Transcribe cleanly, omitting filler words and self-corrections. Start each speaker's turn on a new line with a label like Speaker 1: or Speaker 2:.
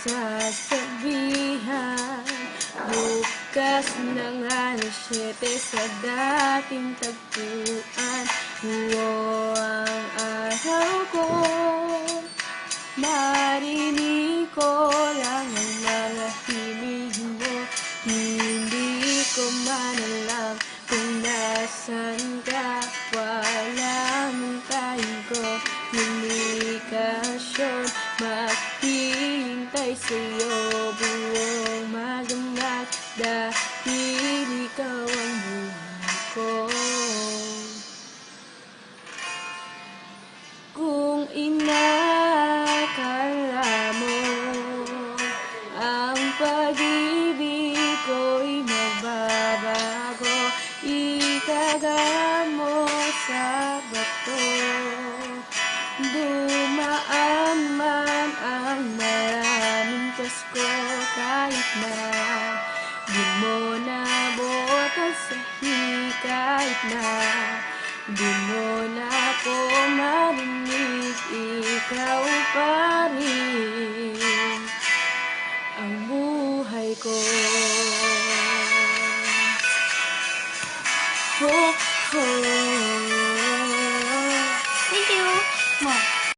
Speaker 1: sasabihan. Bukas ng alas 7 sa dating tagpuan. Ang araw ko, marinig ko lang ang mga himig mo. Hindi ko man alam kung nasan ka. Walang tayo ko, komunikasyon. Maghihintay sa'yo buong magdamag, dahil ikaw ang buhay ko. Kung inakala mo ang pag-ibig ko'y magbabago, ikagamot sa bato. Dumaan man ang maraming Pasko, kahit na di mo naabot ang sahi, kahit na di mo na ako marinig, ikaw pa rin ang buhay ko.